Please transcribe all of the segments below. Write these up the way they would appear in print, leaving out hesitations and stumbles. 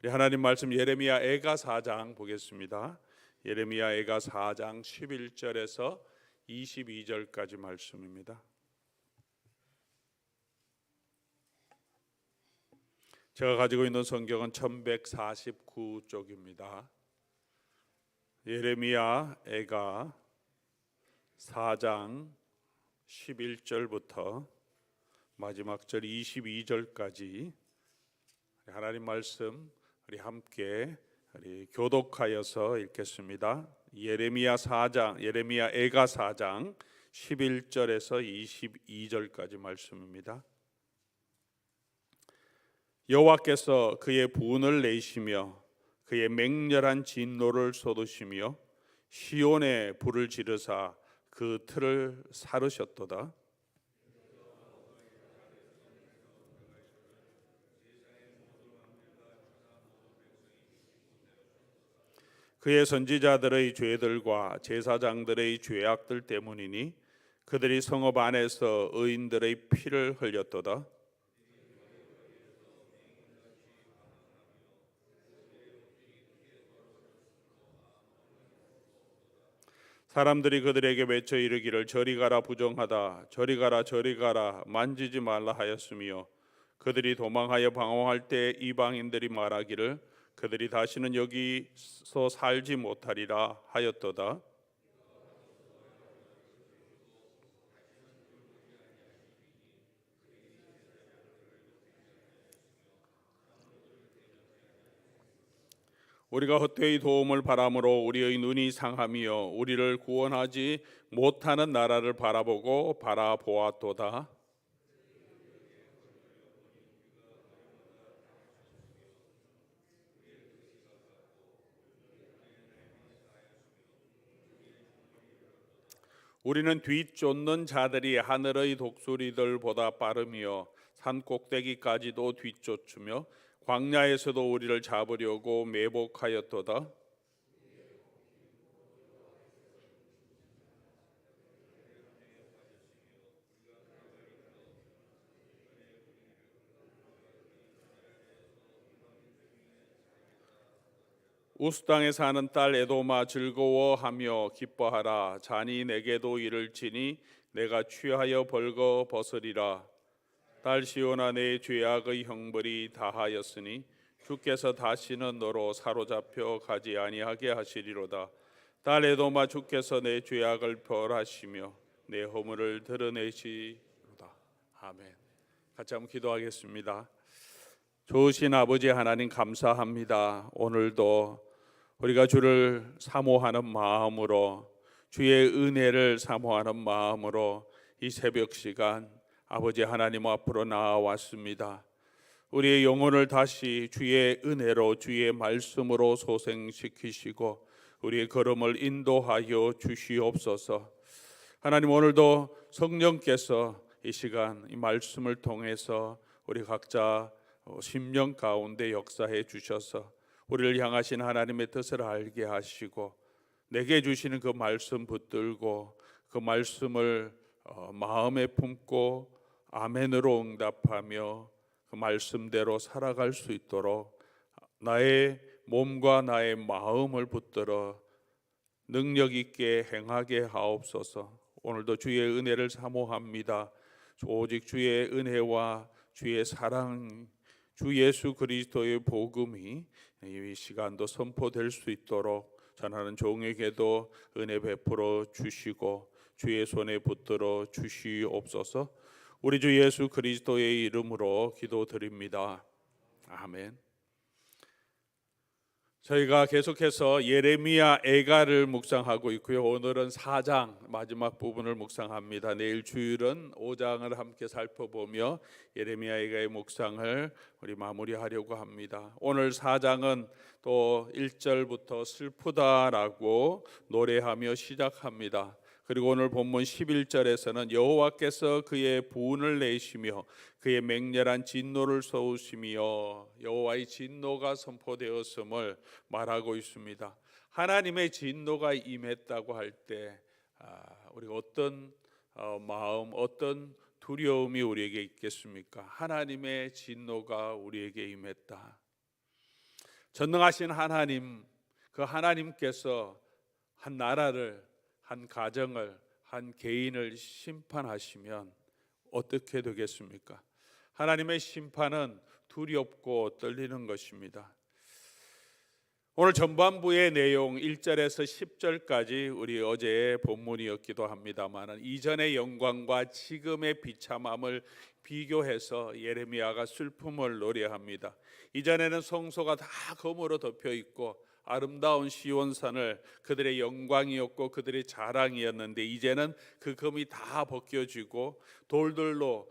우리 하나님 말씀 예레미야 애가 4장 보겠습니다. 예레미야 애가 4장 11절에서 22절까지 말씀입니다. 제가 가지고 있는 성경은 1149쪽입니다. 예레미야 애가 4장 11절부터 마지막 절 22절까지 하나님 말씀 우리 함께 교독하여서 읽겠습니다. 예레미야 애가 4장 11절에서 22절까지 말씀입니다. 여호와께서 그의 분을 내시며 그의 맹렬한 진노를 쏟으시며 시온에 불을 지르사 그 틀을 사르셨도다. 그의 선지자들의 죄들과 제사장들의 죄악들 때문이니 그들이 성읍 안에서 의인들의 피를 흘렸도다. 사람들이 그들에게 외쳐 이르기를 저리 가라 부정하다 저리 가라 저리 가라 만지지 말라 하였으며 그들이 도망하여 방황할 때 이방인들이 말하기를 그들이 다시는 여기서 살지 못하리라 하였도다. 우리가 헛되이 도움을 바람으로 우리의 눈이 상하며 우리를 구원하지 못하는 나라를 바라보고 바라보았도다. 우리는 뒤쫓는 자들이 하늘의 독수리들보다 빠르며 산 꼭대기까지도 뒤쫓으며 광야에서도 우리를 잡으려고 매복하였도다. 우스 땅에 사는 딸 에도마 즐거워하며 기뻐하라. 잔이 내게도 이를지니 내가 취하여 벌거 벗으리라. 딸 시온아 내 죄악의 형벌이 다하였으니 주께서 다시는 너로 사로잡혀 가지 아니하게 하시리로다. 딸 에도마 주께서 내 죄악을 벌하시며 내 허물을 드러내시리로다. 아멘. 같이 한번 기도하겠습니다. 좋으신 아버지 하나님 감사합니다. 오늘도 우리가 주를 사모하는 마음으로 주의 은혜를 사모하는 마음으로 이 새벽 시간 아버지 하나님 앞으로 나아왔습니다. 우리의 영혼을 다시 주의 은혜로 주의 말씀으로 소생시키시고 우리의 걸음을 인도하여 주시옵소서. 하나님 오늘도 성령께서 이 시간 이 말씀을 통해서 우리 각자 심령 가운데 역사해 주셔서 우리를 향하신 하나님의 뜻을 알게 하시고 내게 주시는 그 말씀 붙들고 그 말씀을 마음에 품고 아멘으로 응답하며 그 말씀대로 살아갈 수 있도록 나의 몸과 나의 마음을 붙들어 능력 있게 행하게 하옵소서. 오늘도 주의 은혜를 사모합니다. 오직 주의 은혜와 주의 사랑 주 예수 그리스도의 복음이 이 시간도 선포될 수 있도록 전하는 종에게도 은혜 베풀어 주시고 주의 손에 붙들어 주시옵소서. 우리 주 예수 그리스도의 이름으로 기도드립니다. 아멘. 저희가 계속해서 예레미야 애가를 묵상하고 있고요. 오늘은 4장 마지막 부분을 묵상합니다. 내일 주일은 5장을 함께 살펴보며 예레미야 애가의 묵상을 우리 마무리하려고 합니다. 오늘 4장은 또 1절부터 슬프다라고 노래하며 시작합니다. 그리고 오늘 본문 11절에서는 여호와께서 그의 분을 내시며 그의 맹렬한 진노를 쏘으시며 여호와의 진노가 선포되었음을 말하고 있습니다. 하나님의 진노가 임했다고 할 때 우리가 어떤 마음, 어떤 두려움이 우리에게 있겠습니까? 하나님의 진노가 우리에게 임했다. 전능하신 하나님, 그 하나님께서 한 나라를, 한 가정을, 한 개인을 심판하시면 어떻게 되겠습니까? 하나님의 심판은 두렵고 떨리는 것입니다. 오늘 전반부의 내용 1절에서 10절까지 우리 어제의 본문이었기도 합니다만, 이전의 영광과 지금의 비참함을 비교해서 예레미야가 슬픔을 노래합니다. 이전에는 성소가 다 검으로 덮여 있고 아름다운 시온산을 그들의 영광이었고 그들의 자랑이었는데, 이제는 그 검이 다 벗겨지고 돌들로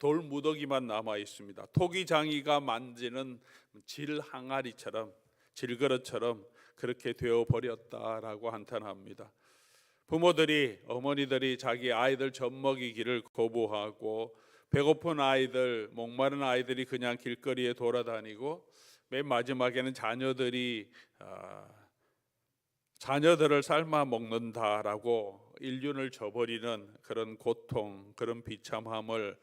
돌 무더기만 남아 있습니다. 토기장이가 만지는 질 항아리처럼, 질그릇처럼 그렇게 되어 버렸다라고 한탄합니다. 부모들이, 어머니들이 자기 아이들 젖먹이기를 거부하고, 배고픈 아이들, 목마른 아이들이 그냥 길거리에 돌아다니고, 맨 마지막에는 자녀들을 삶아 먹는다라고 인륜을 저버리는 그런 고통, 그런 비참함을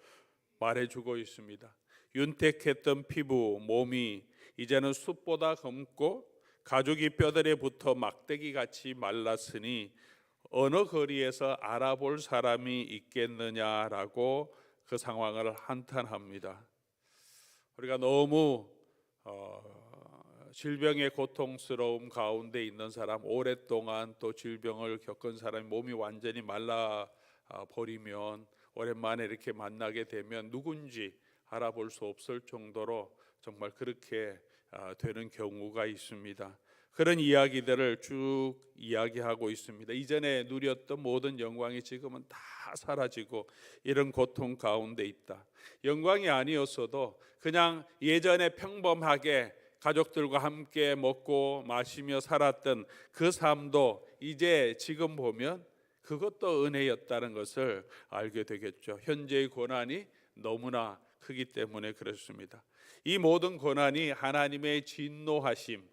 말해주고 있습니다. 윤택했던 피부, 몸이 이제는 숯보다 검고 가죽이 뼈들에 붙어 막대기같이 말랐으니 어느 거리에서 알아볼 사람이 있겠느냐라고 그 상황을 한탄합니다. 우리가 너무 질병의 고통스러움 가운데 있는 사람, 오랫동안 또 질병을 겪은 사람이 몸이 완전히 말라 버리면, 오랜만에 이렇게 만나게 되면 누군지 알아볼 수 없을 정도로 정말 그렇게 되는 경우가 있습니다. 그런 이야기들을 쭉 이야기하고 있습니다. 이전에 누렸던 모든 영광이 지금은 다 사라지고 이런 고통 가운데 있다. 영광이 아니었어도 그냥 예전에 평범하게 가족들과 함께 먹고 마시며 살았던 그 삶도 이제 지금 보면 그것도 은혜였다는 것을 알게 되겠죠. 현재의 고난이 너무나 크기 때문에 그렇습니다. 이 모든 고난이 하나님의 진노하심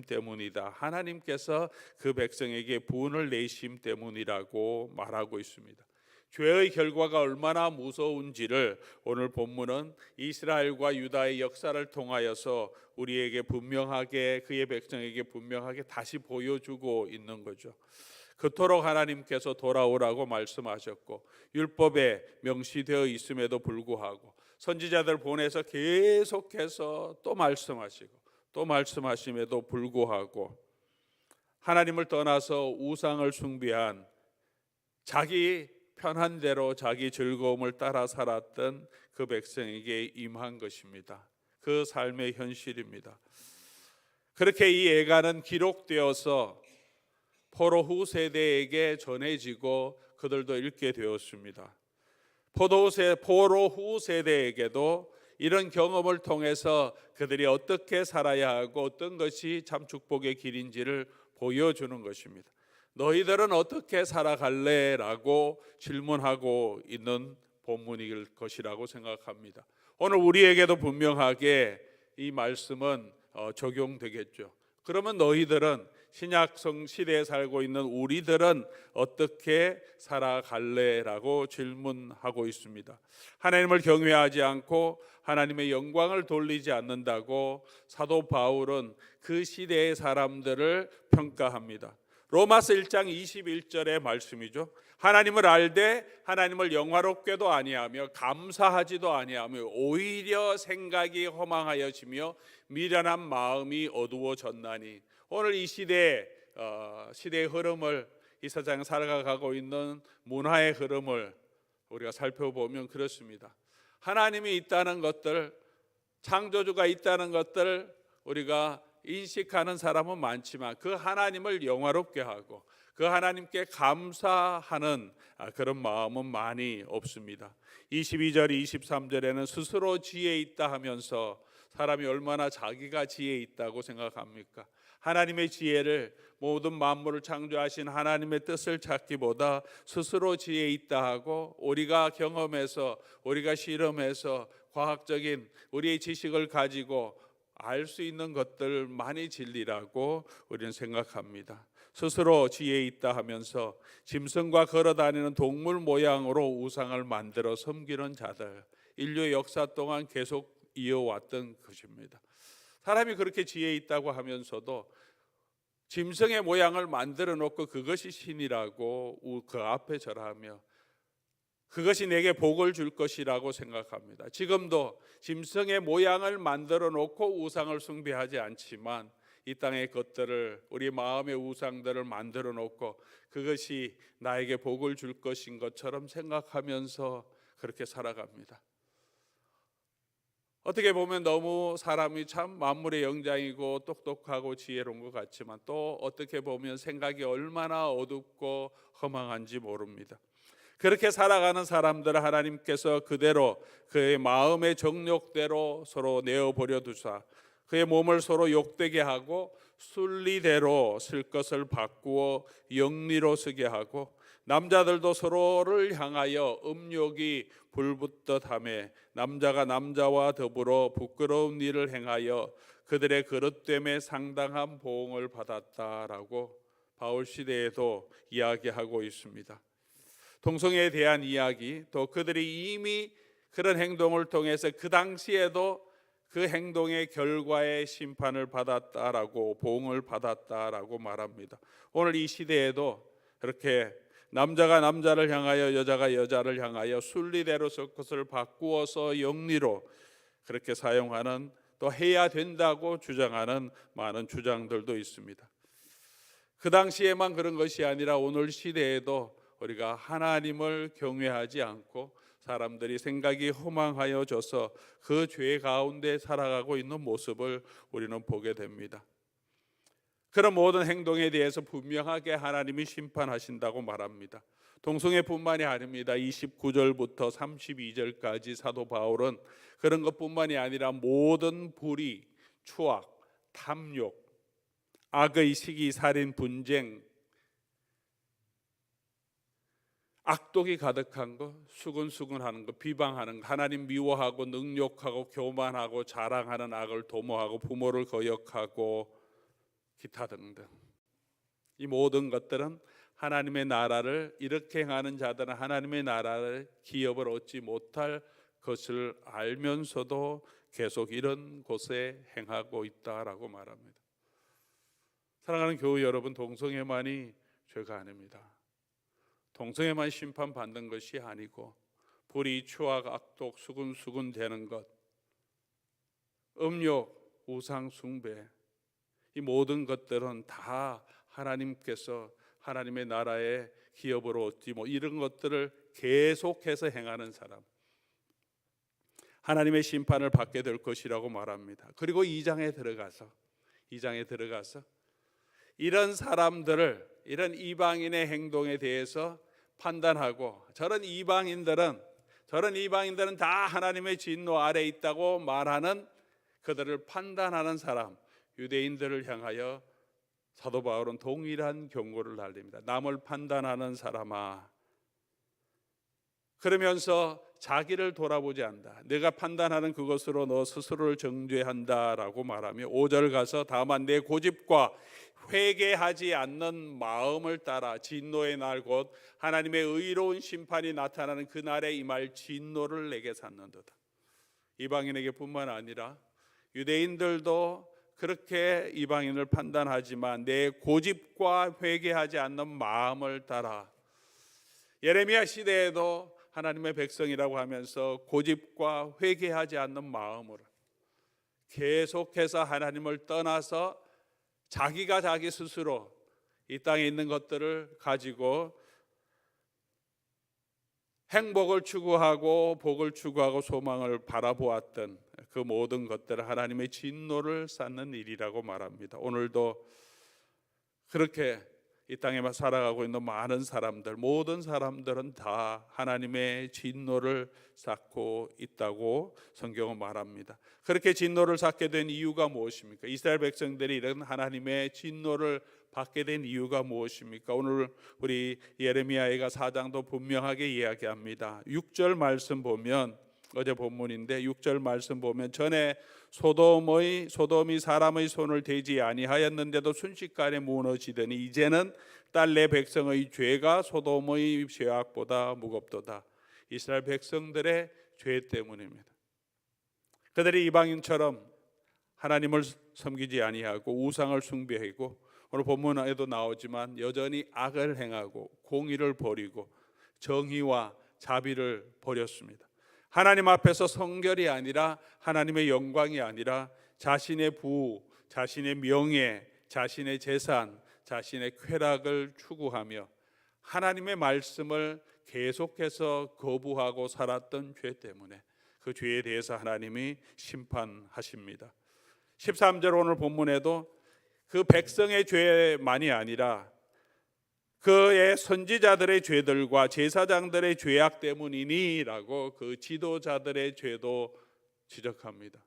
때문이다. 하나님께서 그 백성에게 분을 내심 때문이라고 말하고 있습니다. 죄의 결과가 얼마나 무서운지를 오늘 본문은 이스라엘과 유다의 역사를 통하여서 우리에게 분명하게, 그의 백성에게 분명하게 다시 보여주고 있는 거죠. 그토록 하나님께서 돌아오라고 말씀하셨고 율법에 명시되어 있음에도 불구하고 선지자들 보내서 계속해서 또 말씀하시고 또 말씀하심에도 불구하고 하나님을 떠나서 우상을 숭배한, 자기 편한 대로 자기 즐거움을 따라 살았던 그 백성에게 임한 것입니다. 그 삶의 현실입니다. 그렇게 이 예가는 기록되어서 포로 후 세대에게 전해지고 그들도 읽게 되었습니다. 포로 후 세대에게도 이런 경험을 통해서 그들이 어떻게 살아야 하고 어떤 것이 참 축복의 길인지를 보여주는 것입니다. 너희들은 어떻게 살아갈래? 라고 질문하고 있는 본문일 것이라고 생각합니다. 오늘 우리에게도 분명하게 이 말씀은 적용되겠죠. 그러면 너희들은, 신약성 시대에 살고 있는 우리들은 어떻게 살아갈래? 라고 질문하고 있습니다. 하나님을 경외하지 않고 하나님의 영광을 돌리지 않는다고 사도 바울은 그 시대의 사람들을 평가합니다. 로마서 1장 21절의 말씀이죠. 하나님을 알되 하나님을 영화롭게도 아니하며 감사하지도 아니하며 오히려 생각이 허망하여지며 미련한 마음이 어두워졌나니. 오늘 이 시대의 흐름을, 이 세상에 살아가고 있는 문화의 흐름을 우리가 살펴보면 그렇습니다. 하나님이 있다는 것들, 창조주가 있다는 것들 우리가 인식하는 사람은 많지만 그 하나님을 영화롭게 하고 그 하나님께 감사하는 그런 마음은 많이 없습니다. 22절 23절에는 스스로 지혜 있다 하면서 사람이 얼마나 자기가 지혜 있다고 생각합니까? 하나님의 지혜를, 모든 만물을 창조하신 하나님의 뜻을 찾기보다 스스로 지혜 있다 하고 우리가 경험해서, 우리가 실험해서 과학적인 우리의 지식을 가지고 알 수 있는 것들만이 진리라고 우리는 생각합니다. 스스로 지혜 있다 하면서 짐승과 걸어다니는 동물 모양으로 우상을 만들어 섬기는 자들, 인류의 역사 동안 계속 이어왔던 것입니다. 사람이 그렇게 지혜 있다고 하면서도 짐승의 모양을 만들어 놓고 그것이 신이라고 그 앞에 절하며 그것이 내게 복을 줄 것이라고 생각합니다. 지금도 짐승의 모양을 만들어 놓고 우상을 숭배하지 않지만 이 땅의 것들을, 우리 마음의 우상들을 만들어 놓고 그것이 나에게 복을 줄 것인 것처럼 생각하면서 그렇게 살아갑니다. 어떻게 보면 너무 사람이 참 만물의 영장이고 똑똑하고 지혜로운 것 같지만 또 어떻게 보면 생각이 얼마나 어둡고 허망한지 모릅니다. 그렇게 살아가는 사람들을 하나님께서 그대로 그의 마음의 정욕대로 서로 내어버려 두사 그의 몸을 서로 욕되게 하고 순리대로 쓸 것을 바꾸어 영리로 쓰게 하고 남자들도 서로를 향하여 음욕이 불붙듯 하며 남자가 남자와 더불어 부끄러운 일을 행하여 그들의 그릇됨에 상당한 보응을 받았다라고 바울 시대에도 이야기하고 있습니다. 동성애에 대한 이야기, 또 그들이 이미 그런 행동을 통해서 그 당시에도 그 행동의 결과의 심판을 받았다라고, 보응을 받았다라고 말합니다. 오늘 이 시대에도 그렇게 남자가 남자를 향하여 여자가 여자를 향하여 순리대로 쓸 것을 바꾸어서 영리로 그렇게 사용하는, 또 해야 된다고 주장하는 많은 주장들도 있습니다. 그 당시에만 그런 것이 아니라 오늘 시대에도 우리가 하나님을 경외하지 않고 사람들이 생각이 허망하여져서 그 죄 가운데 살아가고 있는 모습을 우리는 보게 됩니다. 그런 모든 행동에 대해서 분명하게 하나님이 심판하신다고 말합니다. 동성애뿐만이 아닙니다. 29절부터 32절까지 사도 바울은 그런 것뿐만이 아니라 모든 불의, 추악, 탐욕, 악의 시기, 살인, 분쟁, 악독이 가득한 것, 수근수근하는 것, 비방하는 것, 하나님 미워하고 능욕하고 교만하고 자랑하는 악을 도모하고 부모를 거역하고 기타 등등, 이 모든 것들은 하나님의 나라를, 이렇게 행하는 자들은 하나님의 나라를, 기업을 얻지 못할 것을 알면서도 계속 이런 곳에 행하고 있다라고 말합니다. 사랑하는 교우 여러분, 동성애만이 죄가 아닙니다. 동성애만 심판받는 것이 아니고 불의, 추악, 악독, 수근수근 되는 것, 음욕, 우상 숭배, 이 모든 것들은 다 하나님께서 하나님의 나라의 기업으로 얻지 이런 것들을 계속해서 행하는 사람, 하나님의 심판을 받게 될 것이라고 말합니다. 그리고 2장에 들어가서 이런 사람들을, 이런 이방인의 행동에 대해서 판단하고 저런 이방인들은 다 하나님의 진노 아래 있다고 말하는, 그들을 판단하는 사람, 유대인들을 향하여 사도 바울은 동일한 경고를 날립니다. 남을 판단하는 사람아, 그러면서 자기를 돌아보지 않는다. 내가 판단하는 그것으로 너 스스로를 정죄한다라고 말하며 5절 가서 다만 내 고집과 회개하지 않는 마음을 따라 진노의 날 곧 하나님의 의로운 심판이 나타나는 그날에 임할 진노를 내게 샀는도다. 이방인에게 뿐만 아니라 유대인들도 그렇게 이방인을 판단하지만 내 고집과 회개하지 않는 마음을 따라, 예레미야 시대에도 하나님의 백성이라고 하면서 고집과 회개하지 않는 마음으로 계속해서 하나님을 떠나서 자기가 자기 스스로 이 땅에 있는 것들을 가지고 행복을 추구하고 복을 추구하고 소망을 바라보았던 그 모든 것들을 하나님의 진노를 쌓는 일이라고 말합니다. 오늘도 그렇게 이 땅에만 살아가고 있는 많은 사람들, 모든 사람들은 다 하나님의 진노를 쌓고 있다고 성경은 말합니다. 그렇게 진노를 쌓게 된 이유가 무엇입니까? 이스라엘 백성들이 이런 하나님의 진노를 받게 된 이유가 무엇입니까? 오늘 우리 예레미야가 4장도 분명하게 이야기합니다. 6절 말씀 보면, 어제 본문인데 6절 말씀 보면, 전에 소돔이 사람의 손을 대지 아니하였는데도 순식간에 무너지더니 이제는 딸 내 백성의 죄가 소돔의 죄악보다 무겁도다. 이스라엘 백성들의 죄 때문입니다. 그들이 이방인처럼 하나님을 섬기지 아니하고 우상을 숭배하고, 오늘 본문에도 나오지만 여전히 악을 행하고 공의를 버리고 정의와 자비를 버렸습니다. 하나님 앞에서 성결이 아니라, 하나님의 영광이 아니라 자신의 부, 자신의 명예, 자신의 재산, 자신의 쾌락을 추구하며 하나님의 말씀을 계속해서 거부하고 살았던 죄 때문에 그 죄에 대해서 하나님이 심판하십니다. 13절 오늘 본문에도 그 백성의 죄만이 아니라 그의 선지자들의 죄들과 제사장들의 죄악 때문이니라고 그 지도자들의 죄도 지적합니다.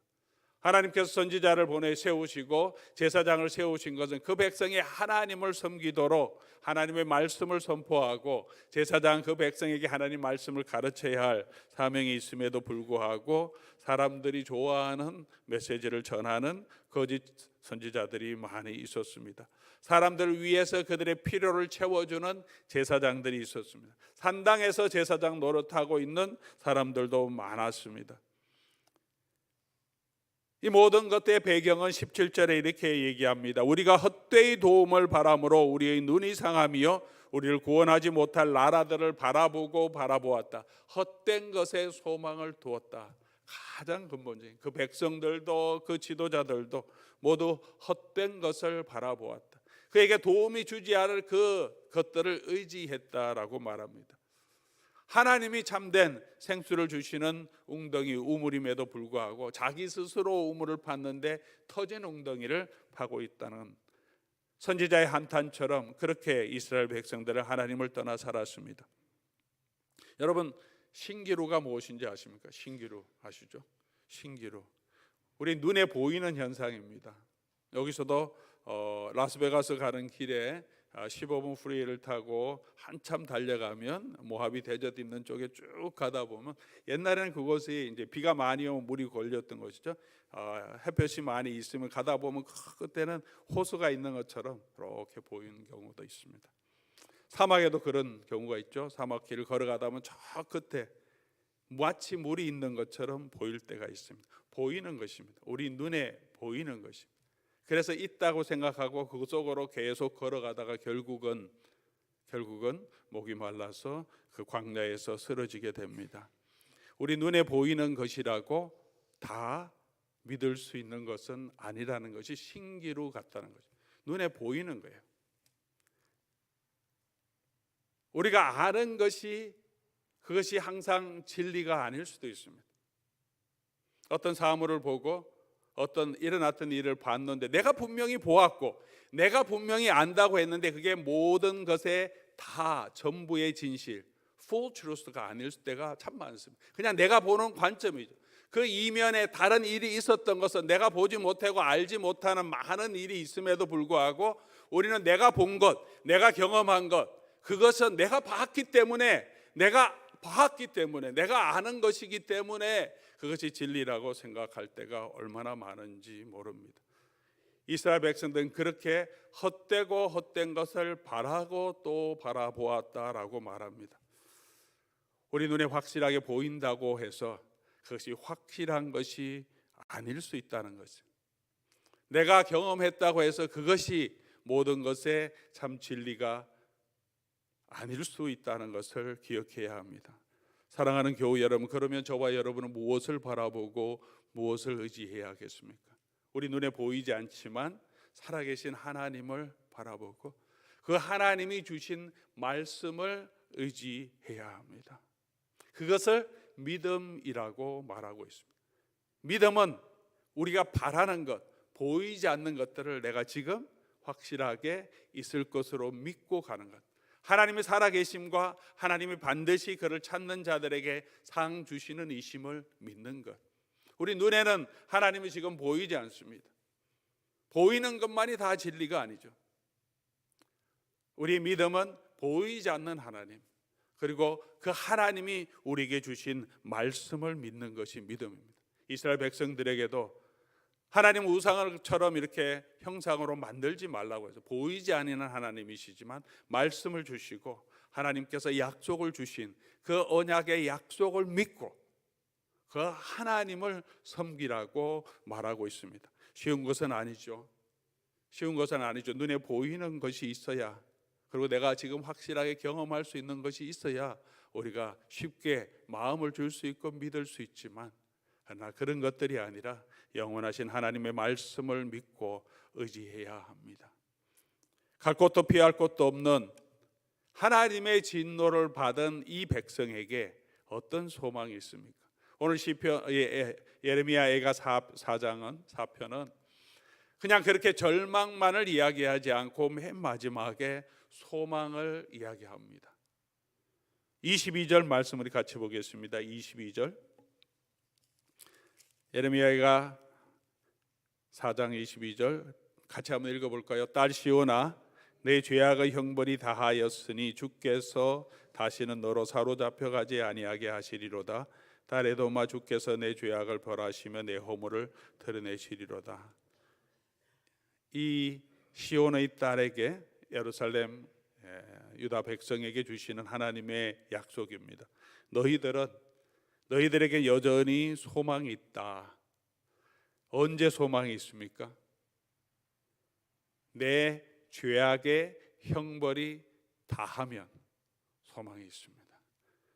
하나님께서 선지자를 보내 세우시고 제사장을 세우신 것은 그 백성이 하나님을 섬기도록 하나님의 말씀을 선포하고, 제사장 그 백성에게 하나님 말씀을 가르쳐야 할 사명이 있음에도 불구하고 사람들이 좋아하는 메시지를 전하는 거짓 선지자들이 많이 있었습니다. 사람들을 위해서 그들의 필요를 채워주는 제사장들이 있었습니다. 산당에서 제사장 노릇하고 있는 사람들도 많았습니다. 이 모든 것의 배경은 17절에 이렇게 얘기합니다. 우리가 헛되이 도움을 바람으로 우리의 눈이 상하며 우리를 구원하지 못할 나라들을 바라보고 바라보았다. 헛된 것에 소망을 두었다. 가장 근본적인, 그 백성들도 그 지도자들도 모두 헛된 것을 바라보았다. 그에게 도움이 주지 않을 그 것들을 의지했다라고 말합니다. 하나님이 참된 생수를 주시는 웅덩이 우물임에도 불구하고 자기 스스로 우물을 팠는데 터진 웅덩이를 파고 있다는 선지자의 한탄처럼 그렇게 이스라엘 백성들은 하나님을 떠나 살았습니다. 여러분, 신기루가 무엇인지 아십니까? 신기루 아시죠? 신기루, 우리 눈에 보이는 현상입니다. 여기서도 라스베가스 가는 길에 15분 프리를 타고 한참 달려가면 모하비 대저 있는 쪽에 쭉 가다 보면, 옛날에는 그곳이 이제 비가 많이 오면 물이 걸렸던 것이죠. 햇볕이 많이 있으면 가다 보면 그때는 호수가 있는 것처럼 그렇게 보이는 경우도 있습니다. 사막에도 그런 경우가 있죠. 사막 길을 걸어가다 보면 저 끝에 마치 물이 있는 것처럼 보일 때가 있습니다. 보이는 것입니다. 우리 눈에 보이는 것입니다. 그래서 있다고 생각하고 그 속으로 계속 걸어가다가 결국은 목이 말라서 그 광야에서 쓰러지게 됩니다. 우리 눈에 보이는 것이라고 다 믿을 수 있는 것은 아니라는 것이 신기루 같다는 거죠. 눈에 보이는 거예요. 우리가 아는 것이, 그것이 항상 진리가 아닐 수도 있습니다. 어떤 사물을 보고 어떤 일어났던 일을 봤는데 내가 분명히 보았고 내가 분명히 안다고 했는데 그게 모든 것의 다 전부의 진실, full truth가 아닐 때가 참 많습니다. 그냥 내가 보는 관점이죠. 그 이면에 다른 일이 있었던 것은 내가 보지 못하고 알지 못하는 많은 일이 있음에도 불구하고 우리는 내가 본 것, 내가 경험한 것, 그것은 내가 봤기 때문에, 내가 아는 것이기 때문에 그것이 진리라고 생각할 때가 얼마나 많은지 모릅니다. 이스라엘 백성들은 그렇게 헛되고 헛된 것을 바라고 또 바라보았다라고 말합니다. 우리 눈에 확실하게 보인다고 해서 그것이 확실한 것이 아닐 수 있다는 거죠. 내가 경험했다고 해서 그것이 모든 것의 참 진리가 아닐 수 있다는 것을 기억해야 합니다. 사랑하는 교우 여러분, 그러면 저와 여러분은 무엇을 바라보고 무엇을 의지해야겠습니까? 우리 눈에 보이지 않지만 살아계신 하나님을 바라보고 그 하나님이 주신 말씀을 의지해야 합니다. 그것을 믿음이라고 말하고 있습니다. 믿음은 우리가 바라는 것, 보이지 않는 것들을 내가 지금 확실하게 있을 것으로 믿고 가는 것, 하나님의 살아계심과 하나님이 반드시 그를 찾는 자들에게 상 주시는 이심을 믿는 것. 우리 눈에는 하나님이 지금 보이지 않습니다. 보이는 것만이 다 진리가 아니죠. 우리 믿음은 보이지 않는 하나님, 그리고 그 하나님이 우리에게 주신 말씀을 믿는 것이 믿음입니다. 이스라엘 백성들에게도 하나님 우상처럼 이렇게 형상으로 만들지 말라고 해서, 보이지 않는 하나님이시지만 말씀을 주시고 하나님께서 약속을 주신 그 언약의 약속을 믿고 그 하나님을 섬기라고 말하고 있습니다. 쉬운 것은 아니죠. 쉬운 것은 아니죠. 눈에 보이는 것이 있어야, 그리고 내가 지금 확실하게 경험할 수 있는 것이 있어야 우리가 쉽게 마음을 줄 수 있고 믿을 수 있지만, 그러나 그런 것들이 아니라 영원하신 하나님의 말씀을 믿고 의지해야 합니다. 갈 곳도 피할 곳도 없는 하나님의 진노를 받은 이 백성에게 어떤 소망이 있습니까? 오늘 시편 예레미야 애가 4편은 그냥 그렇게 절망만을 이야기하지 않고 맨 마지막에 소망을 이야기합니다. 22절 말씀 우리 같이 보겠습니다. 22절 예레미야가 4장 22절 같이 한번 읽어볼까요? 딸 시온아, 내 죄악의 형벌이 다하였으니 주께서 다시는 너로 사로잡혀가지 아니하게 하시리로다. 딸 에도마, 주께서 내 죄악을 벌하시며 내 허물을 드러내시리로다. 이 시온의 딸에게, 예루살렘 유다 백성에게 주시는 하나님의 약속입니다. 너희들에게 여전히 소망이 있다. 언제 소망이 있습니까? 내 죄악의 형벌이 다하면 소망이 있습니다.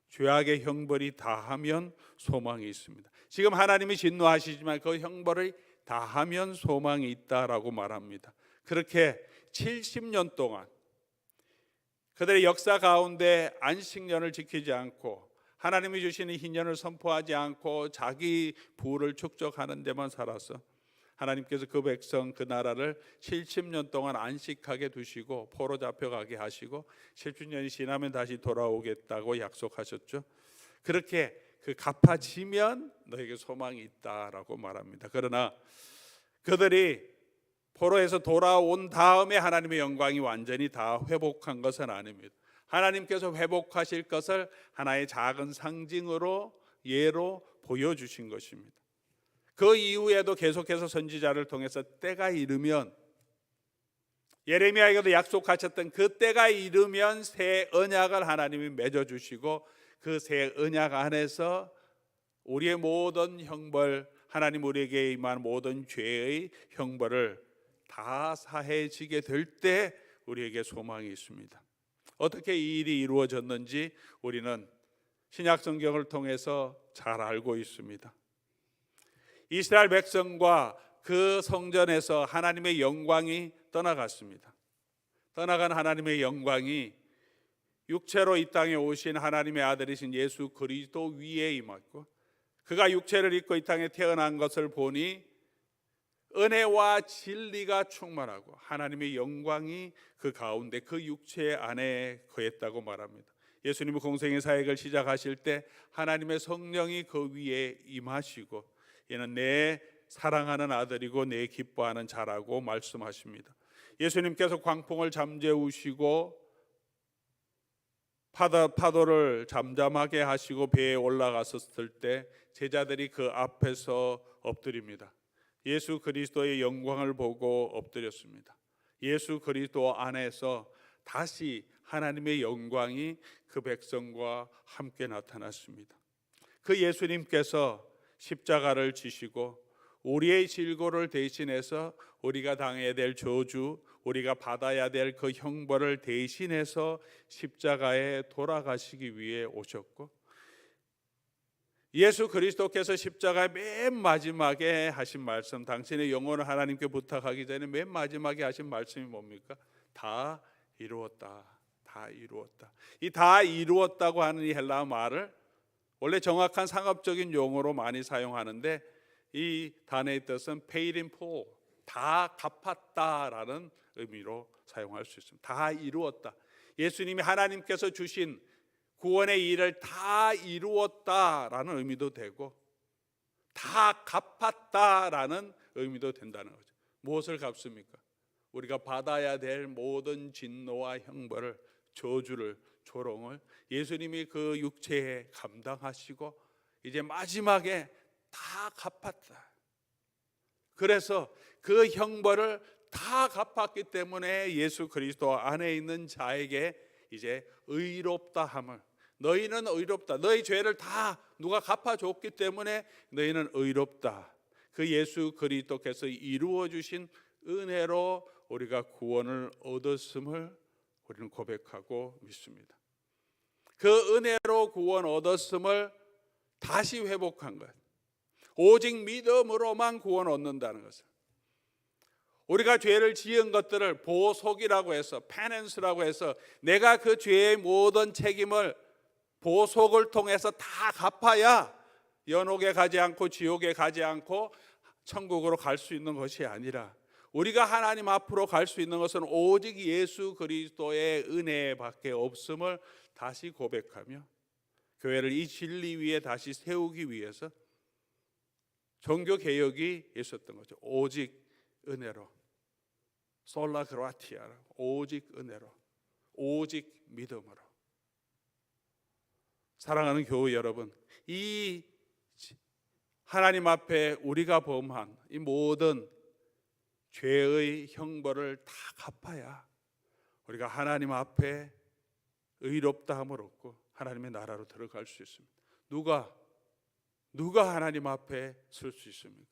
죄악의 형벌이 다하면 소망이 있습니다. 지금 하나님이 진노하시지만 그 형벌을 다하면 소망이 있다라고 말합니다. 그렇게 70년 동안 그들의 역사 가운데 안식년을 지키지 않고 하나님이 주시는 희년을 선포하지 않고 자기 부를 축적하는 데만 살아서 하나님께서 그 백성, 그 나라를 70년 동안 안식하게 두시고 포로 잡혀가게 하시고 70년이 지나면 다시 돌아오겠다고 약속하셨죠. 그렇게 그 갚아지면 너에게 소망이 있다라고 말합니다. 그러나 그들이 포로에서 돌아온 다음에 하나님의 영광이 완전히 다 회복한 것은 아닙니다. 하나님께서 회복하실 것을 하나의 작은 상징으로, 예로 보여주신 것입니다. 그 이후에도 계속해서 선지자를 통해서 때가 이르면, 예레미야에게도 약속하셨던 그 때가 이르면 새 언약을 하나님이 맺어주시고 그 새 언약 안에서 우리의 모든 형벌, 하나님 우리에게 임한 모든 죄의 형벌을 다 사해지게 될 때 우리에게 소망이 있습니다. 어떻게 이 일이 이루어졌는지 우리는 신약 성경을 통해서 잘 알고 있습니다. 이스라엘 백성과 그 성전에서 하나님의 영광이 떠나갔습니다. 떠나간 하나님의 영광이 육체로 이 땅에 오신 하나님의 아들이신 예수 그리스도 위에 임했고, 그가 육체를 입고 이 땅에 태어난 것을 보니 은혜와 진리가 충만하고 하나님의 영광이 그 가운데, 그 육체 안에 거했다고 말합니다. 예수님이 공생의 사역을 시작하실 때 하나님의 성령이 그 위에 임하시고 이는 내 사랑하는 아들이고 내 기뻐하는 자라고 말씀하십니다. 예수님께서 광풍을 잠재우시고 파도를 잠잠하게 하시고 배에 올라갔었을 때 제자들이 그 앞에서 엎드립니다. 예수 그리스도의 영광을 보고 엎드렸습니다. 예수 그리스도 안에서 다시 하나님의 영광이 그 백성과 함께 나타났습니다. 그 예수님께서 십자가를 지시고 우리의 질고를 대신해서 우리가 당해야 될 저주, 우리가 받아야 될 그 형벌을 대신해서 십자가에 돌아가시기 위해 오셨고, 예수 그리스도께서 십자가의 맨 마지막에 하신 말씀, 당신의 영혼을 하나님께 부탁하기 전에 맨 마지막에 하신 말씀이 뭡니까? 다 이루었다. 다 이루었다. 이 다 이루었다고 하는 이 헬라어 말을 원래 정확한 상업적인 용어로 많이 사용하는데, 이 단어의 뜻은 paid in full, 다 갚았다라는 의미로 사용할 수 있습니다. 다 이루었다. 예수님이 하나님께서 주신 구원의 일을 다 이루었다라는 의미도 되고 다 갚았다라는 의미도 된다는 거죠. 무엇을 갚습니까? 우리가 받아야 될 모든 진노와 형벌을, 저주를, 조롱을 예수님이 그 육체에 감당하시고 이제 마지막에 다 갚았다. 그래서 그 형벌을 다 갚았기 때문에 예수 그리스도 안에 있는 자에게 이제 의롭다 함을, 너희는 의롭다, 너희 죄를 다 누가 갚아줬기 때문에 너희는 의롭다. 그 예수 그리스도께서 이루어 주신 은혜로 우리가 구원을 얻었음을 우리는 고백하고 믿습니다. 그 은혜로 구원 얻었음을 다시 회복한 것, 오직 믿음으로만 구원 얻는다는 것을, 우리가 죄를 지은 것들을 보속이라고 해서, 페넨스라고 해서 내가 그 죄의 모든 책임을 보속을 통해서 다 갚아야 연옥에 가지 않고 지옥에 가지 않고 천국으로 갈 수 있는 것이 아니라, 우리가 하나님 앞으로 갈 수 있는 것은 오직 예수 그리스도의 은혜밖에 없음을 다시 고백하며, 교회를 이 진리 위에 다시 세우기 위해서 종교 개혁이 있었던 거죠. 오직 은혜로, 솔라 그라티아, 오직 은혜로, 오직 믿음으로. 사랑하는 교회 여러분, 이 하나님 앞에 우리가 범한 이 모든 죄의 형벌을 다 갚아야 우리가 하나님 앞에 의롭다함을 얻고 하나님의 나라로 들어갈 수 있습니다. 누가 하나님 앞에 설 수 있습니까?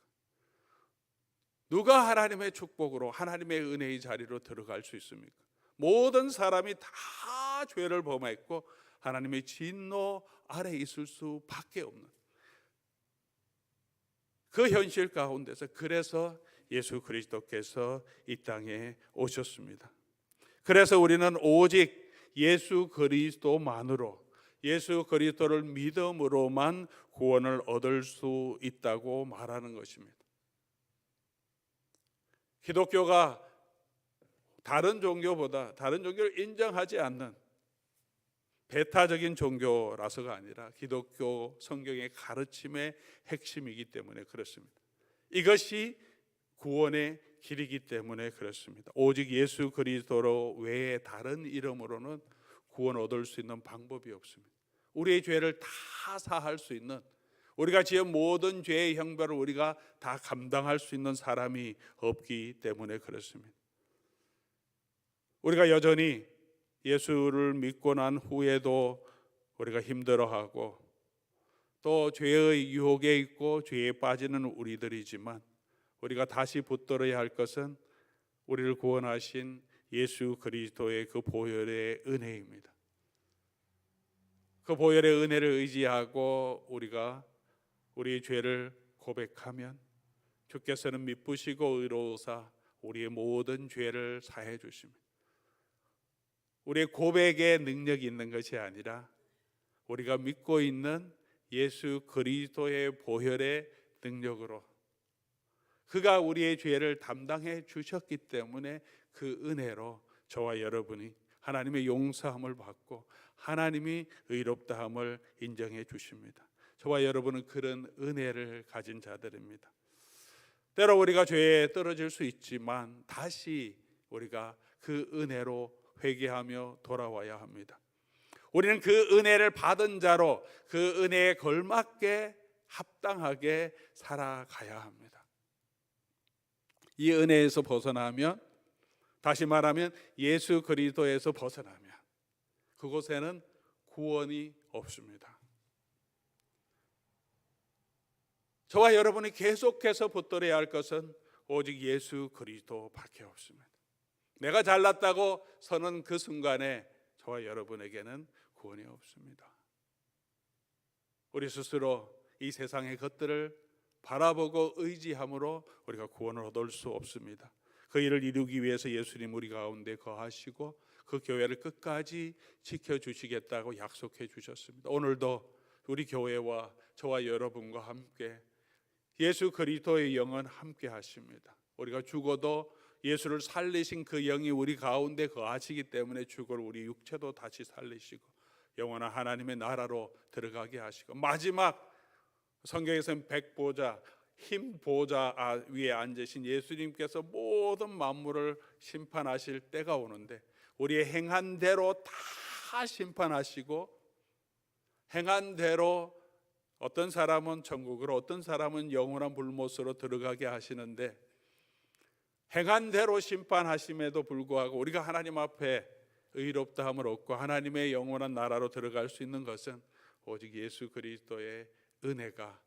누가 하나님의 축복으로 하나님의 은혜의 자리로 들어갈 수 있습니까? 모든 사람이 다 죄를 범했고 하나님의 진노 아래 있을 수밖에 없는 그 현실 가운데서, 그래서 예수 그리스도께서 이 땅에 오셨습니다. 그래서 우리는 오직 예수 그리스도만으로, 예수 그리스도를 믿음으로만 구원을 얻을 수 있다고 말하는 것입니다. 기독교가 다른 종교를 인정하지 않는 배타적인 종교라서가 아니라 기독교 성경의 가르침의 핵심이기 때문에 그렇습니다. 이것이 구원의 길이기 때문에 그렇습니다. 오직 예수 그리스도로 외에 다른 이름으로는 구원 얻을 수 있는 방법이 없습니다. 우리의 죄를 다 사할 수 있는, 우리가 지은 모든 죄의 형벌을 우리가 다 감당할 수 있는 사람이 없기 때문에 그렇습니다. 우리가 여전히 예수를 믿고 난 후에도 우리가 힘들어하고 또 죄의 유혹에 있고 죄에 빠지는 우리들이지만, 우리가 다시 붙들어야 할 것은 우리를 구원하신 예수 그리스도의 그 보혈의 은혜입니다. 그 보혈의 은혜를 의지하고 우리가 우리의 죄를 고백하면 주께서는 미쁘시고 의로우사 우리의 모든 죄를 사해 주십니다. 우리의 고백에 능력이 있는 것이 아니라 우리가 믿고 있는 예수 그리스도의 보혈의 능력으로, 그가 우리의 죄를 담당해 주셨기 때문에 그 은혜로 저와 여러분이 하나님의 용서함을 받고 하나님이 의롭다함을 인정해 주십니다. 저와 여러분은 그런 은혜를 가진 자들입니다. 때로 우리가 죄에 떨어질 수 있지만 다시 우리가 그 은혜로 회개하며 돌아와야 합니다. 우리는 그 은혜를 받은 자로 그 은혜에 걸맞게 합당하게 살아가야 합니다. 이 은혜에서 벗어나면, 다시 말하면 예수 그리스도에서 벗어나면 그곳에는 구원이 없습니다. 저와 여러분이 계속해서 붙들어야 할 것은 오직 예수 그리스도밖에 없습니다. 내가 잘났다고 서는 그 순간에 저와 여러분에게는 구원이 없습니다. 우리 스스로 이 세상의 것들을 바라보고 의지함으로 우리가 구원을 얻을 수 없습니다. 그 일을 이루기 위해서 예수님 우리 가운데 거하시고 그 교회를 끝까지 지켜주시겠다고 약속해 주셨습니다. 오늘도 우리 교회와 저와 여러분과 함께 예수 그리스도의 영은 함께 하십니다. 우리가 죽어도 예수를 살리신 그 영이 우리 가운데 거하시기 때문에 죽을 우리 육체도 다시 살리시고 영원한 하나님의 나라로 들어가게 하시고, 마지막 성경에서는 백보자, 흰 보좌 위에 앉으신 예수님께서 모든 만물을 심판하실 때가 오는데, 우리의 행한 대로 다 심판하시고, 행한 대로 어떤 사람은 천국으로, 어떤 사람은 영원한 불못으로 들어가게 하시는데, 행한 대로 심판하심에도 불구하고 우리가 하나님 앞에 의롭다함을 얻고 하나님의 영원한 나라로 들어갈 수 있는 것은 오직 예수 그리스도의 은혜가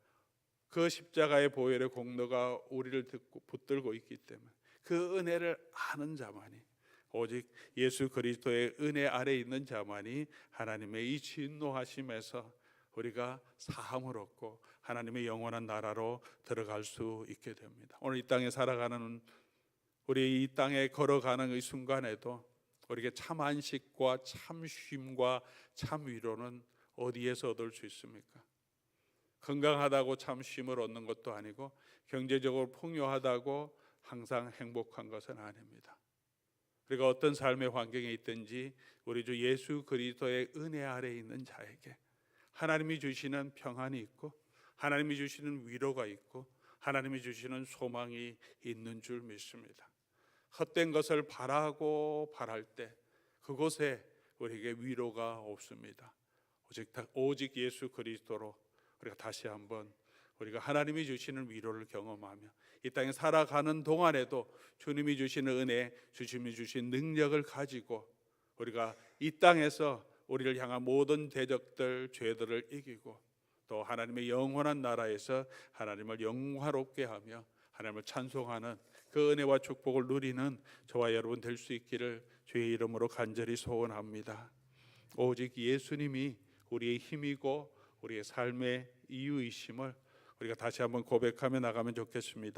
그 십자가의 보혈의 공로가 우리를 붙들고 있기 때문에 그 은혜를 아는 자만이, 오직 예수 그리스도의 은혜 아래 있는 자만이 하나님의 이 진노하심에서 우리가 사함을 얻고 하나님의 영원한 나라로 들어갈 수 있게 됩니다. 오늘 이 땅에 살아가는, 우리 이 땅에 걸어가는 이 순간에도 우리에게 참 안식과 참 쉼과 참 위로는 어디에서 얻을 수 있습니까? 건강하다고 참 쉼을 얻는 것도 아니고, 경제적으로 풍요하다고 항상 행복한 것은 아닙니다. 우리가 어떤 삶의 환경에 있든지 우리 주 예수 그리스도의 은혜 아래 있는 자에게 하나님이 주시는 평안이 있고, 하나님이 주시는 위로가 있고, 하나님이 주시는 소망이 있는 줄 믿습니다. 헛된 것을 바라고 바랄 때 그곳에 우리에게 위로가 없습니다. 오직 예수 그리스도로 우리가 다시 한번 우리가 하나님이 주시는 위로를 경험하며 이 땅에 살아가는 동안에도 주님이 주시는 은혜, 주님이 주신 능력을 가지고 우리가 이 땅에서 우리를 향한 모든 대적들, 죄들을 이기고 또 하나님의 영원한 나라에서 하나님을 영화롭게 하며 하나님을 찬송하는 그 은혜와 축복을 누리는 저와 여러분 될 수 있기를 주의 이름으로 간절히 소원합니다. 오직 예수님이 우리의 힘이고 우리의 삶의 이유이심을 우리가 다시 한번 고백하며 나가면 좋겠습니다.